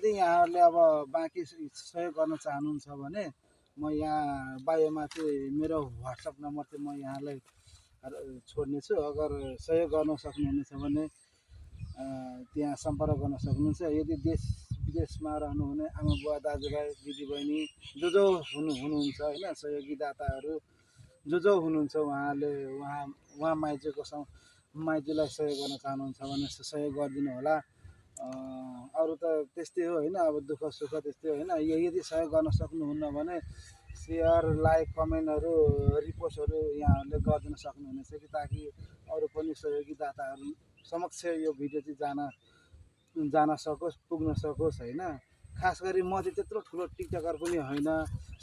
यदि यहाँहरूले अब बाँकी सहयोग गर्न चाहनुहुन्छ भने म यहाँ बायोमा चाहिँ मेरो WhatsApp नम्बर चाहिँ म यहाँलाई छोड्नेछु। अगर सहयोग गर्न सक्नुहुनेछ भने त्यहाँ सम्पर्क गर्न सक्नुहुन्छ। यदि देश विदेशमा रहनुहुने आमा बुवा दाजुभाइ दिदीबहिनी जो हुनुहुन्छ होइन सहयोगी दाताहरू जो हुनुहुन्छ उहाँले उहाँ माइतीलाई सहयोग गर्न चाहनुहुन्छ भने सहयोग गरिदिनु होला। अरू त त्यस्तै हो होइन, अब दुःख सुख त्यस्तै होइन। यदि सहयोग गर्न सक्नुहुन्न भने सेयर लाइक कमेन्टहरू रिपोस्टहरू यहाँहरूले गरिदिन सक्नुहुनेछ कि ताकि अरू पनि सहयोगी दाताहरू समक्ष यो भिडियो चाहिँ जान सकोस्, पुग्न सकोस् होइन। खास गरी म चाहिँ त्यत्रो ठुलो टिकटकर पनि होइन,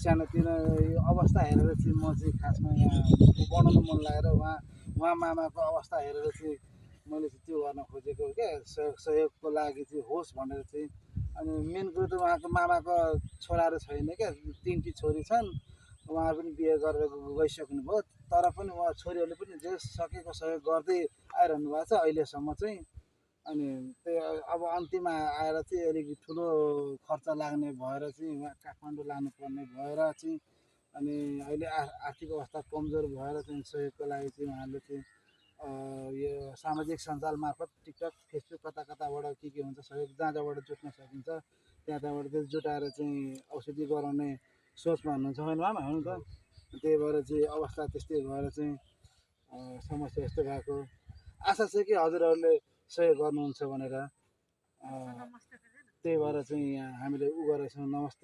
सानोतिनो अवस्था हेरेर चाहिँ म चाहिँ खासमा यहाँ बनाउनु मन लागेर उहाँ मामाको अवस्था हेरेर चाहिँ मैले चाहिँ त्यो गर्न खोजेको क्या, सहयोगको लागि चाहिँ होस् भनेर चाहिँ। अनि मेन कुरो त उहाँको मामाको छोराहरू छैन क्या, 3टी छोरी छन्, उहाँ पनि बिहे गरेर गइसक्नुभयो। तर पनि उहाँ छोरीहरूले पनि जे सकेको सहयोग गर्दै आइरहनु भएको छ अहिलेसम्म चाहिँ। अनि त्यो अब अन्तिममा आएर चाहिँ अलिक ठुलो खर्च लाग्ने भएर चाहिँ उहाँ काठमाडौँ लानुपर्ने भएर चाहिँ अनि अहिले आर्थिक अवस्था कमजोर भएर चाहिँ सहयोगको लागि चाहिँ उहाँले चाहिँ यो सामाजिक सञ्जाल मार्फत टिकटक फेसबुक कताबाट के हुन्छ सहयोग जहाँबाट जुट्न सकिन्छ त्यहाँबाट चाहिँ जुटाएर चाहिँ औषधि गराउने सोचमा हुनुहुन्छ होइन मामा हुनु त। त्यही भएर चाहिँ अवस्था त्यस्तै भएर चाहिँ समस्या यस्तो भएको। आशा छ कि हजुरहरूले सहयोग गर्नुहुन्छ भनेर। त्यही भएर चाहिँ यहाँ हामीले उ गरेछौँ। नमस्ते।